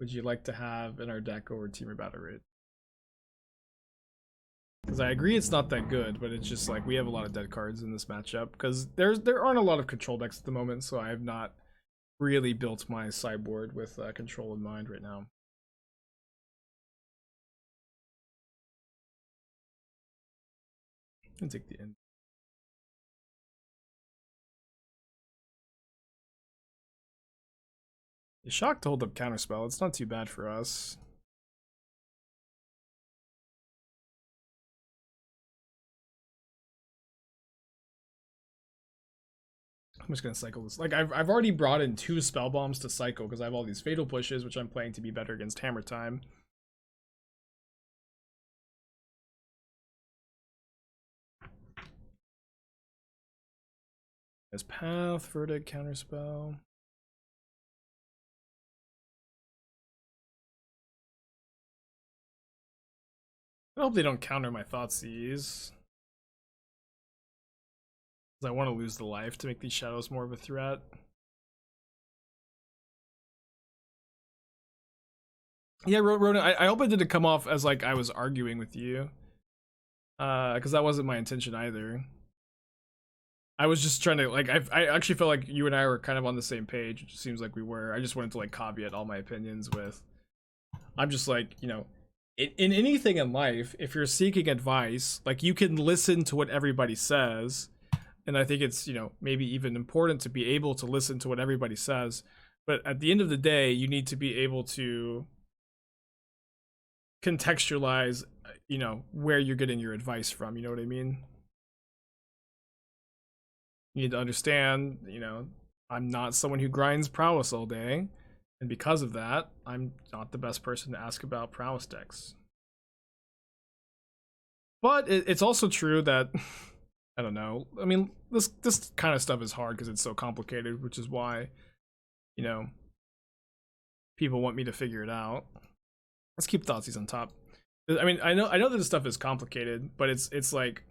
would you like to have in our deck over Temur Battle Raid? Because I agree it's not that good, but it's just like we have a lot of dead cards in this matchup. Because there aren't a lot of control decks at the moment, so I have not really built my sideboard with control in mind right now. I'm gonna take the end. The shock to hold up counterspell. It's not too bad for us. I'm just gonna cycle this. Like I've already brought in 2 spell bombs to cycle because I have all these fatal pushes, which I'm playing to be better against Hammer Time. There's Path, Verdict, Counterspell. I hope they don't counter my Thoughtseize. I want to lose the life to make these shadows more of a threat. Yeah, Ronan, I hope it didn't come off as like I was arguing with you. Because that wasn't my intention either. I was just trying to, like, I actually felt like you and I were kind of on the same page, which seems like we were. I just wanted to, like, caveat all my opinions with, I'm just like, you know, in anything in life, if you're seeking advice, like, you can listen to what everybody says. And I think it's, you know, maybe even important to be able to listen to what everybody says. But at the end of the day, you need to be able to contextualize, you know, where you're getting your advice from. You know what I mean? You need to understand, you know, I'm not someone who grinds prowess all day. And because of that, I'm not the best person to ask about prowess decks. But it's also true that, I don't know, I mean, this kind of stuff is hard because it's so complicated, which is why, you know, people want me to figure it out. Let's keep Thoughtseize on top. I mean, I know that this stuff is complicated, but it's like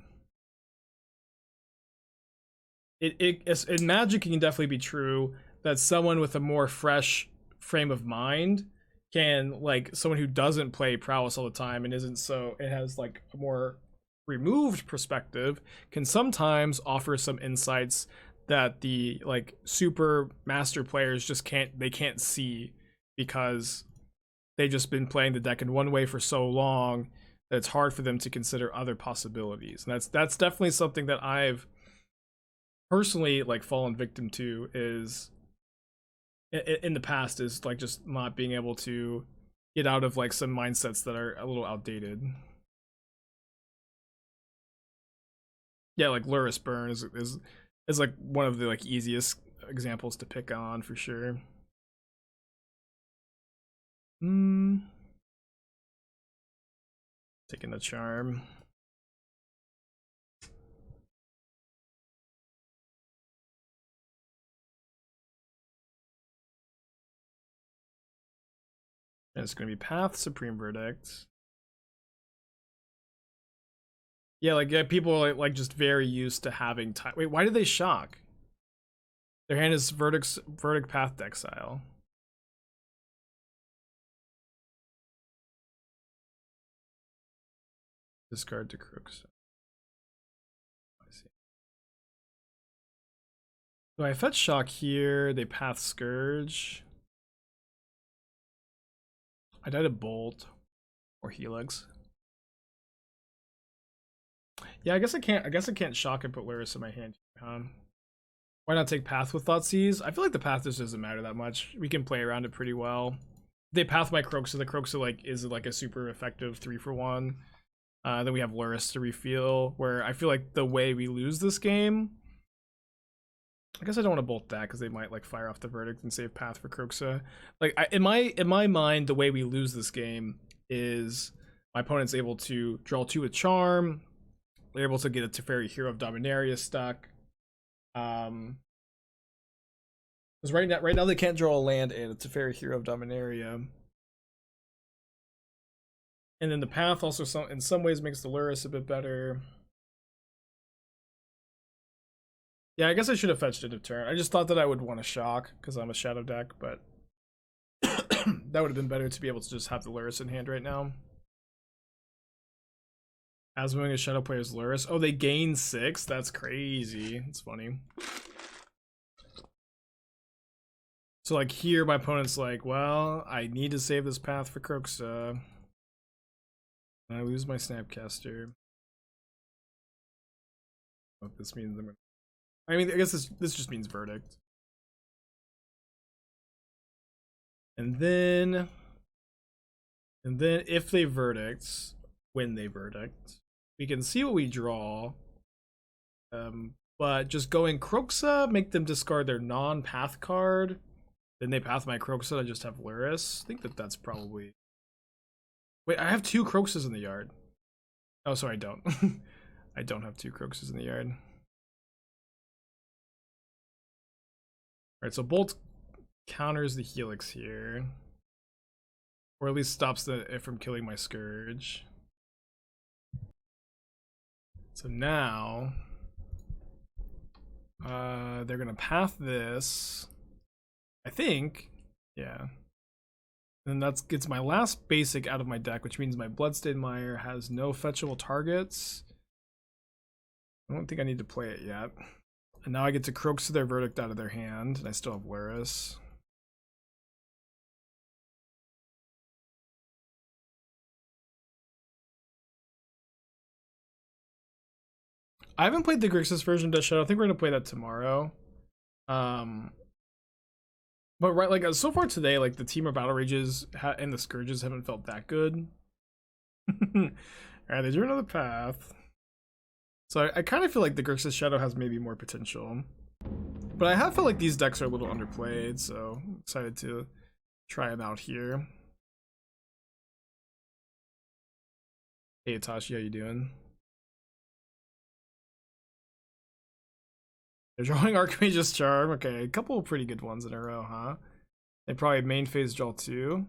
in Magic, it can definitely be true that someone with a more fresh frame of mind can, like, someone who doesn't play Prowess all the time and isn't so, it has like a more removed perspective, can sometimes offer some insights that the like super master players just can't see, because they've just been playing the deck in one way for so long that it's hard for them to consider other possibilities. And that's definitely something that I've personally like fallen victim to, is in the past, is like just not being able to get out of like some mindsets that are a little outdated. Yeah, like Lurrus burn is like one of the like easiest examples to pick on for sure. Taking the charm. And it's gonna be Path, Supreme Verdict. Yeah, like people are like just very used to having time. Wait, why did they shock? Their hand is Verdict, Path, Exile. Discard to Kroxa. I see. So I fetch shock here. They Path Scourge. I died a Bolt or Helix. Yeah, I guess I can't shock and put Lurrus in my hand. Why not take Path with Thoughtseize? I feel like the Path just doesn't matter that much. We can play around it pretty well. They Path my Kroxa. The Kroxa like is like a super effective 3-for-1. Then we have Lurrus to refill, where I feel like the way we lose this game, I guess I don't want to bolt that because they might like fire off the Verdict and save Path for Kroxa. Like in my mind, the way we lose this game is my opponent's able to draw 2 with Charm. They're able to get a Teferi Hero of Dominaria stuck. Because right now they can't draw a land and a Teferi Hero of Dominaria. And then the Path also in some ways makes the Lurrus a bit better. Yeah, I guess I should have fetched it a turn. I just thought that I would want to shock because I'm a shadow deck, but that would have been better to be able to just have the Lurrus in hand right now. As winning a shadow player's Lurrus. Oh, they gain 6? That's crazy. It's funny. So like here, my opponent's like, well, I need to save this Path for Kroxa. I lose my Snapcaster. What this means, I mean, I guess this just means Verdict. And then if they Verdict, when they Verdict, we can see what we draw. But just going Kroxa, make them discard their non-path card. Then they Path my Kroxa, I just have Lurrus. I think that's probably... Wait, I have 2 Kroxas in the yard. Oh, sorry, I don't. I don't have 2 Kroxas in the yard. Alright, so Bolt counters the Helix here. Or at least stops it from killing my Scourge. So now... they're gonna Path this. I think. Yeah. And that gets my last basic out of my deck, which means my Bloodstained Mire has no fetchable targets. I don't think I need to play it yet. And now I get to Kroxa their Verdict out of their hand, and I still have Lurrus. I haven't played the Grixis version of Death Shadow. I think we're gonna play that tomorrow. But right, like so far today, like the Temur Battle Rages and the Scourges haven't felt that good. Alright, they drew another Path. So I kind of feel like the Grixis Shadow has maybe more potential. But I have felt like these decks are a little underplayed, so I'm excited to try them out here. Hey Itachi, how you doing? They're drawing Archmage's Charm. Okay, a couple of pretty good ones in a row, huh? They probably main phase draw 2.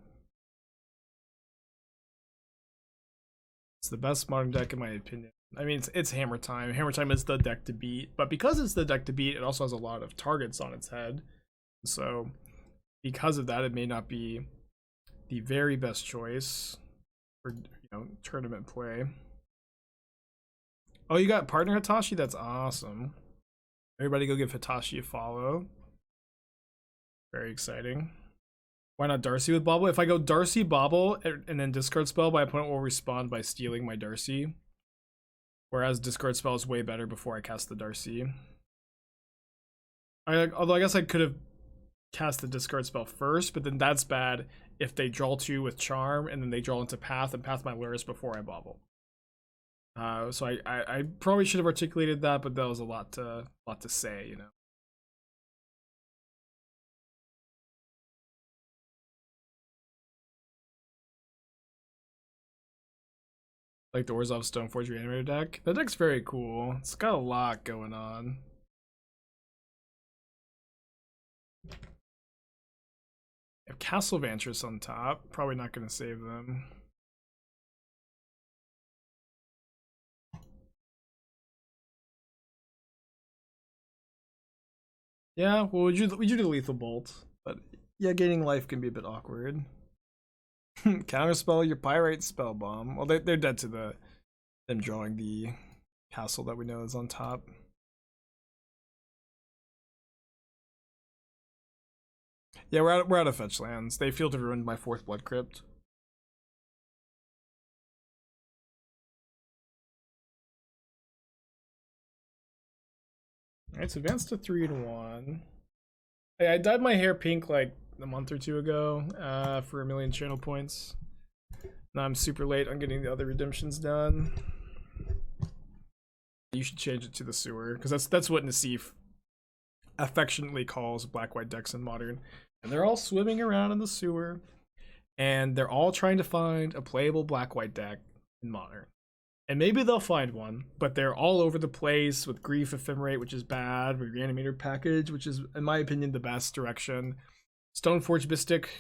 It's the best modern deck in my opinion. I mean, it's Hammer Time. Hammer Time is the deck to beat, but because it's the deck to beat, it also has a lot of targets on its head. So because of that, it may not be the very best choice for tournament play. Oh, you got partner Hitachi? That's awesome. Everybody go give Hitachi a follow. Very exciting. Why not Darcy with Bauble? If I go Darcy, Bauble, and then discard spell, my opponent will respond by stealing my Darcy. Whereas discard spell is way better before I cast the Darcy. Although I guess I could have cast the discard spell first, but then that's bad if they draw 2 with Charm and then they draw into Path and Path my Lurrus before I Bauble. So I probably should have articulated that, but that was a lot to say, you know. Like the Orzhov Stoneforge Reanimator deck. That deck's very cool. It's got a lot going on. Have Castle Vantress on top. Probably not going to save them. Yeah, well, we do the Lethal Bolt, but yeah, gaining life can be a bit awkward. Counterspell your Pyrite Spellbomb. Well, they're dead to them drawing the castle that we know is on top. Yeah, we're out of fetch lands. They feel to ruin my 4th Blood Crypt. Alright, so advance to 3-1. Hey, I dyed my hair pink like a month or 2 ago for 1,000,000 channel points. Now I'm super late on getting the other redemptions done. You should change it to the sewer, because that's what Nassif affectionately calls black-white decks in Modern. And they're all swimming around in the sewer, and they're all trying to find a playable black-white deck in Modern. And maybe they'll find one, but they're all over the place with Grief Ephemerate, which is bad, with Reanimator Package, which is, in my opinion, the best direction. Stoneforge Mystic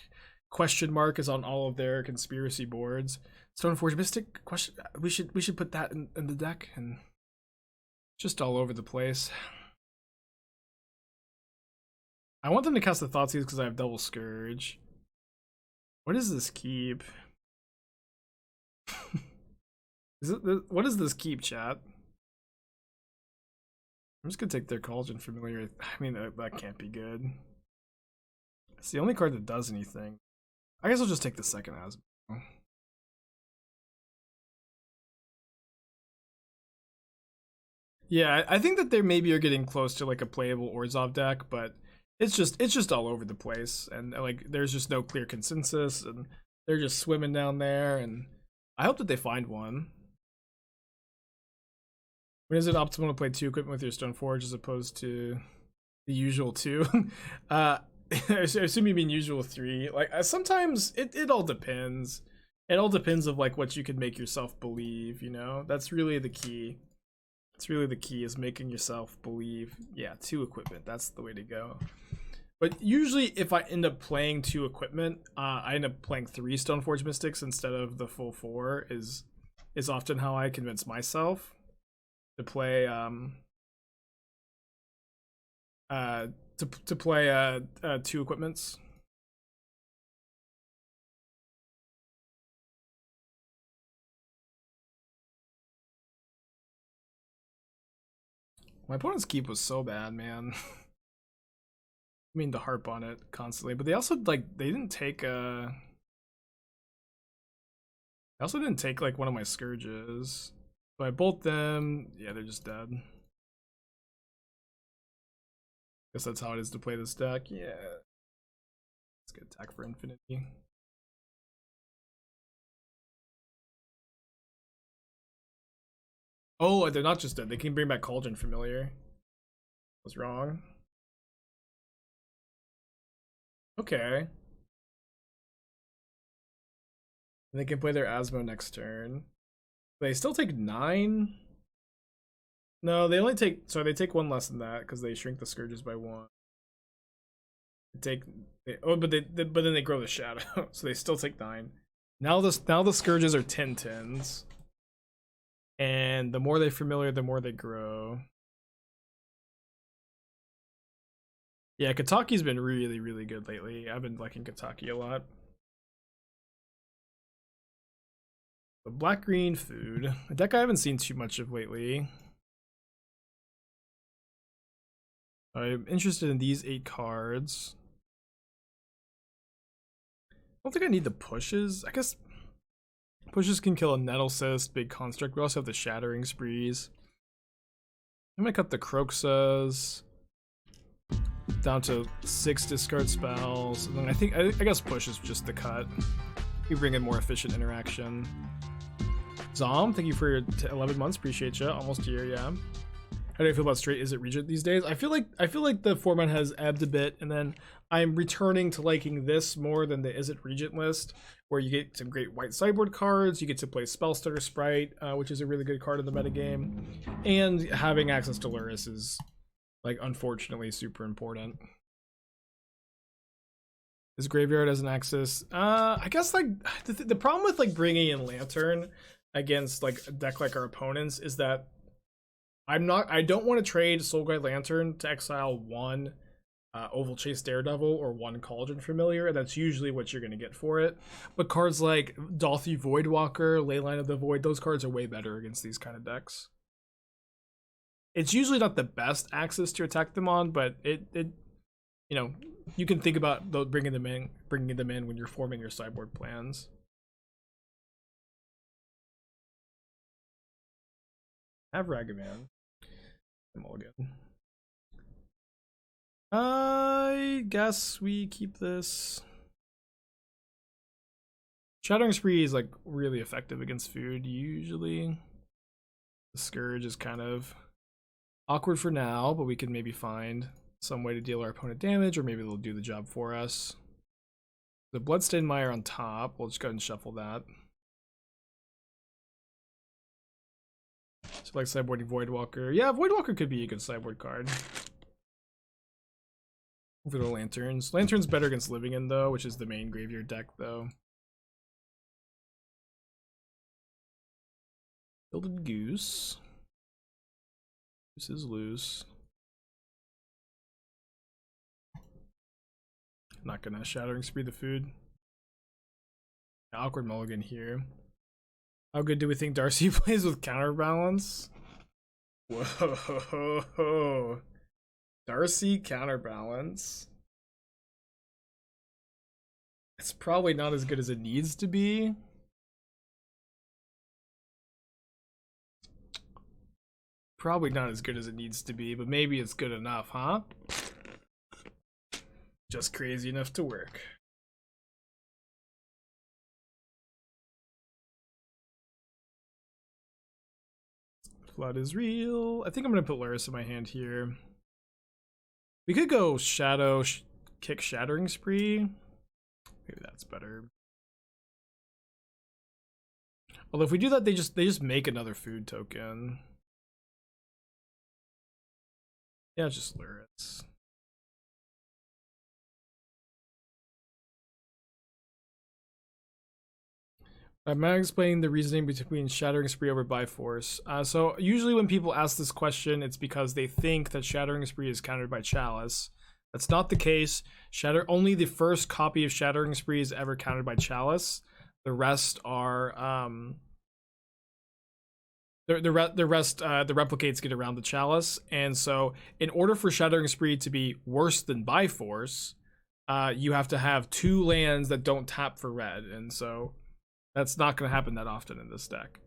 question mark is on all of their conspiracy boards. Stoneforge Mystic question, we should put that in the deck, and just all over the place. I want them to cast the Thoughtseize because I have double Scourge. What is this keep? What is this keep, chat? I'm just gonna take their Cauldron Familiar. I mean, that can't be good. It's the only card that does anything. I guess I'll just take the second Asmo. Yeah, I think that they maybe are getting close to like a playable Orzhov deck, but it's just all over the place, and like there's just no clear consensus, and they're just swimming down there, and I hope that they find one. When is it optimal to play 2 equipment with your Stoneforge as opposed to the usual 2? I assume you mean usual 3. Like sometimes it all depends. It all depends of like what you can make yourself believe, you know? That's really the key. It's really the key, is making yourself believe. Yeah, 2 equipment, that's the way to go. But usually if I end up playing 2 equipment, I end up playing 3 Stoneforge Mystics instead of the full 4 is often how I convince myself to play to play 2 equipments. My opponent's keep was so bad, man. I mean to harp on it constantly, but they also like they didn't take like one of my Scourges. So I bolt them, yeah, they're just dead. Guess that's how it is to play this deck. Yeah. Let's get attack for infinity. Oh, they're not just dead. They can bring back Cauldron Familiar. Was wrong. Okay. And they can play their Asmo next turn. They still take 9? No, they only take... Sorry, they take 1 less than that because they shrink the Scourges by 1. They take But then they grow the shadow, so they still take 9. Now the Scourges are 10/10s, and the more they familiar, the more they grow. Yeah, Kataki's been really, really good lately. I've been liking Kataki a lot. The black-green food. A deck I haven't seen too much of lately. I'm interested in these 8 cards. I don't think I need the pushes. I guess pushes can kill a Nettle Cyst, Big Construct. We also have the Shattering Sprees. I'm gonna cut the Kroxas down to 6 discard spells. And then I guess push is just the cut. You bring in more efficient interaction. Zom, thank you for your 11 months. Appreciate you. Almost a year, yeah. How do you feel about straight Is It Regent these days? I feel like the format has ebbed a bit, and then I'm returning to liking this more than the Is It Regent list, where you get some great white sideboard cards, you get to play Spellstutter Sprite, which is a really good card in the metagame, and having access to Lurrus is, like, unfortunately super important. Is Graveyard as an access? I guess, like, the problem with, like, bringing in Lantern against, like, a deck like our opponents is that I don't want to trade Soulguide Lantern to exile 1 Oval Chase Daredevil or 1 Cauldron Familiar, and that's usually what you're going to get for it. But cards like Dolthy Voidwalker, Leyline of the Void, those cards are way better against these kind of decks. It's usually not the best axis to attack them on, but it you know, you can think about bringing them in when you're forming your sideboard plans. Have Ragavan. Mulligan. I guess we keep this. Shattering Spree is, like, really effective against food usually. The Scourge is kind of awkward for now, but we can maybe find some way to deal our opponent damage, or maybe they'll do the job for us. The Bloodstained Mire on top. We'll just go ahead and shuffle that. So, like, sideboarding Voidwalker. Yeah, Voidwalker could be a good sideboard card. For the Lanterns. Lantern's better against Living In, though, which is the main graveyard deck, though. Gilded Goose. Goose is loose. Not gonna Shattering Spree the food. Awkward mulligan here. How good do we think Darcy plays with Counterbalance? Whoa. Darcy Counterbalance. It's probably not as good as it needs to be. Probably not as good as it needs to be, but maybe it's good enough, huh? Just crazy enough to work. Flood is real. I think I'm gonna put Lurrus in my hand here. We could go kick Shattering Spree. Maybe that's better. Although if we do that, they just make another food token. Yeah, just Lurrus. I'm not explaining the reasoning between Shattering Spree over Byforce. So usually when people ask this question, it's because they think that Shattering Spree is countered by Chalice. That's not the case. Only the first copy of Shattering Spree is ever countered by Chalice. The rest are the replicates get around the Chalice, and so in order for Shattering Spree to be worse than Byforce, you have to have 2 lands that don't tap for red, and so that's not going to happen that often in this deck.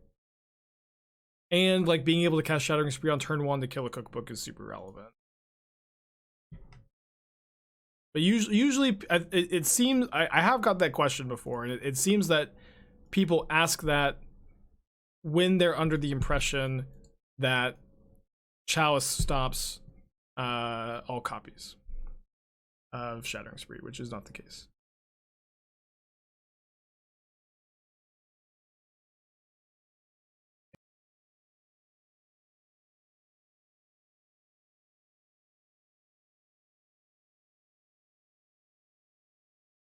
And, like, being able to cast Shattering Spree on turn 1 to kill a cookbook is super relevant. But usually it seems, I have got that question before, and it seems that people ask that when they're under the impression that Chalice stops all copies of Shattering Spree, which is not the case.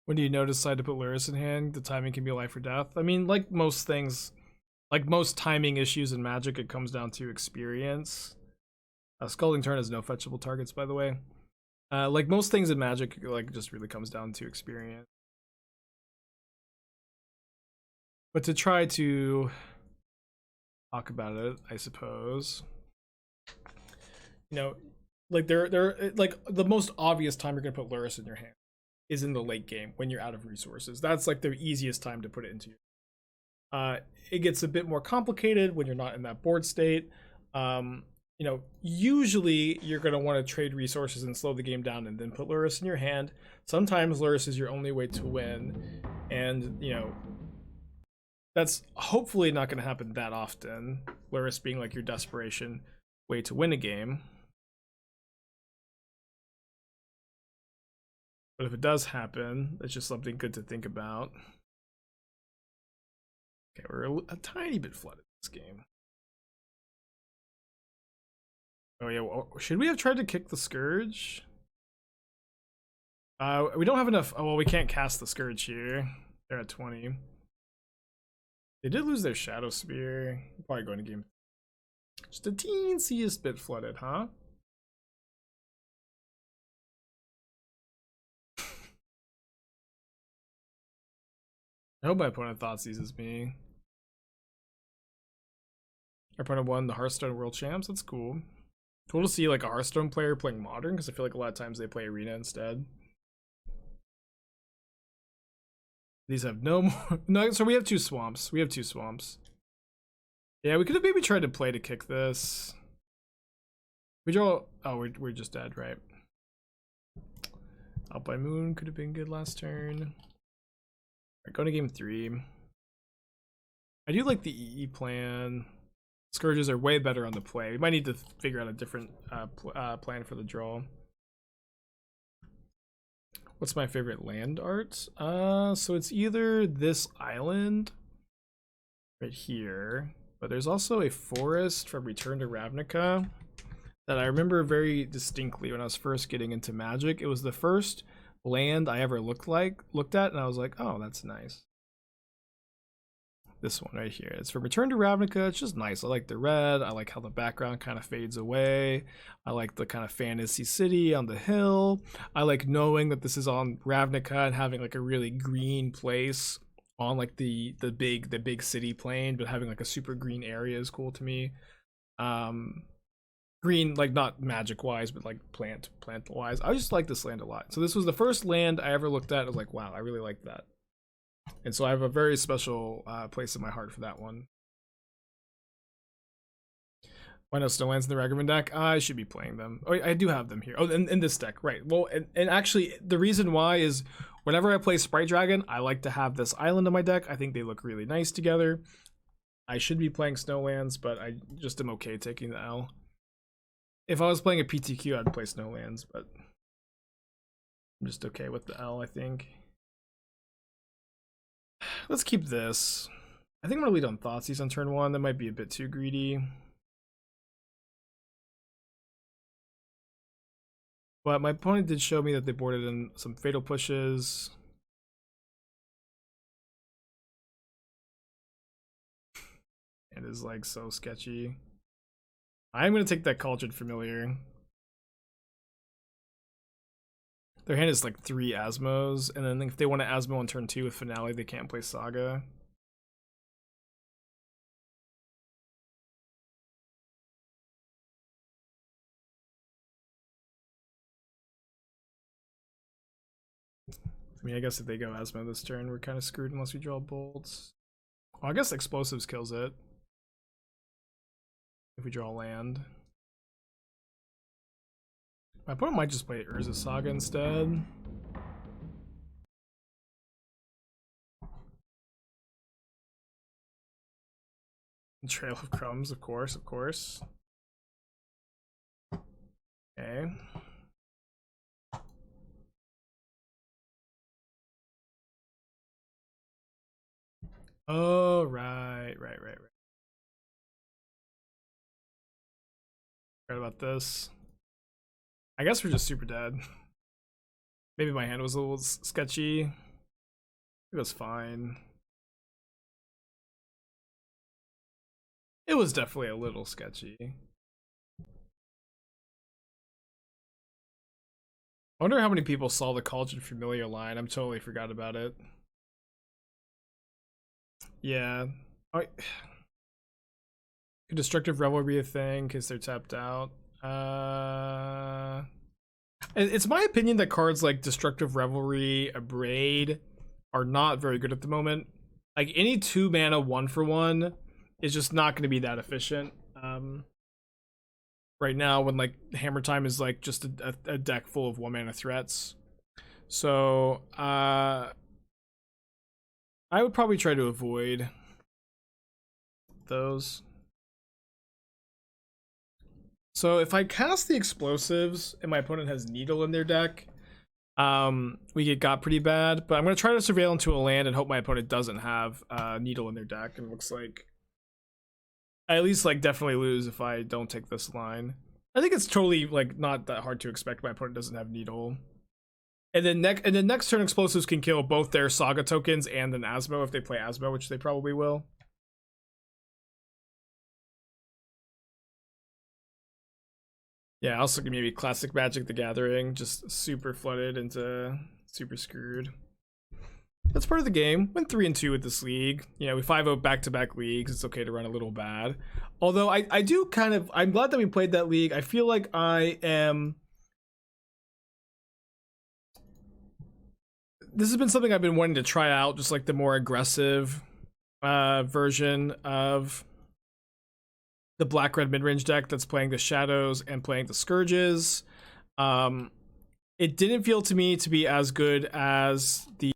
When do you know to decide to put Lurrus in hand? The timing can be life or death. I mean, like most things, like most timing issues in Magic, it comes down to experience. Scalding Tarn has no fetchable targets, by the way. Like most things in Magic, like just really comes down to experience. But to try to talk about it, I suppose, you know, like they're like the most obvious time you're gonna put Lurrus in your hand is in the late game when you're out of resources. That's like the easiest time to put it into your. It gets a bit more complicated when you're not in that board state. You know, usually you're going to want to trade resources and slow the game down and then put Lurrus in your hand. Sometimes Lurrus is your only way to win, and you know, that's hopefully not going to happen that often. Lurrus being like your desperation way to win a game. But if it does happen, it's just something good to think about. Okay, we're a tiny bit flooded this game. Oh yeah, well, should we have tried to kick the Scourge? We don't have enough. Oh well, we can't cast the Scourge here. They're at 20. They did lose their Shadow Spear. Probably going to game. Just a teensiest bit flooded, huh? I hope my opponent Thoughtseizes me. Our opponent won the Hearthstone World Champs. That's cool. Cool to see like a Hearthstone player playing Modern, because I feel like a lot of times they play Arena instead. These have no more. No, so we have 2 swamps. We have 2 swamps. Yeah, we could have maybe tried to play to kick this. We draw. Oh, we're just dead, right? Alpine Moon could have been good last turn. Alright, going to game 3. I do like the EE plan. Scourges are way better on the play. We might need to figure out a different plan for the draw. What's my favorite land art? So it's either this island right here, but there's also a forest from Return to Ravnica that I remember very distinctly when I was first getting into Magic. It was the first land I ever looked at, and I was like, oh, that's nice. This one right here. It's from Return to Ravnica. It's just nice. I like the red. I like how the background kind of fades away. I like the kind of fantasy city on the hill. I like knowing that this is on Ravnica and having like a really green place on like the big city plane, but having like a super green area is cool to me. Green, like not magic wise, but like plant wise. I just like this land a lot. So this was the first land I ever looked at. I was like, wow, I really like that. And so I have a very special place in my heart for that one. Why no Snowlands in the Ragavan deck? I should be playing them. Oh, I do have them here. Oh, in this deck, right. Well, and actually, the reason why is whenever I play Sprite Dragon, I like to have this island in my deck. I think they look really nice together. I should be playing Snowlands, but I just am okay taking the L. If I was playing a PTQ, I'd play Snowlands, but I'm just okay with the L, I think. Let's keep this. I think I'm gonna lead on Thoughtseize on turn 1. That might be a bit too greedy. But my opponent did show me that they boarded in some fatal pushes. It is like so sketchy. I'm gonna take that Cauldron Familiar. Their hand is like 3 Asmos, and then if they want to Asmo on turn 2 with Finale, they can't play Saga. I mean, I guess if they go Asmo this turn, we're kind of screwed unless we draw bolts. Well, I guess Explosives kills it. If we draw land. My opponent might just play Urza Saga instead. Trail of Crumbs, of course, of course. Okay. Oh, right. Right about this. I guess we're just super dead. Maybe my hand was a little sketchy. It was fine. It was definitely a little sketchy. I wonder how many people saw the Cauldron Familiar line. I'm totally forgot about it. Yeah. Could Destructive Revel be a thing because they're tapped out? It's my opinion that cards like Destructive Revelry, Abrade are not very good at the moment. Like any 2 mana 1-for-1 is just not going to be that efficient. Right now, when like Hammer Time is like just a deck full of 1 mana threats. So I would probably try to avoid those. So if I cast the Explosives and my opponent has Needle in their deck, we get got pretty bad. But I'm going to try to Surveil into a land and hope my opponent doesn't have Needle in their deck. And it looks like I at least like definitely lose if I don't take this line. I think it's totally like not that hard to expect my opponent doesn't have Needle. And then next turn Explosives can kill both their Saga tokens and an Asmo if they play Asmo, which they probably will. Yeah, also maybe Classic Magic the Gathering, just super flooded into super screwed. That's part of the game. Went 3-2 with this league. You know, we 5-0 back-to-back leagues. It's okay to run a little bad. Although I do kind of, I'm glad that we played that league. I feel like I am. This has been something I've been wanting to try out, just like the more aggressive version of the black-red mid-range deck that's playing the Shadows and playing the Scourges. It didn't feel to me to be as good as the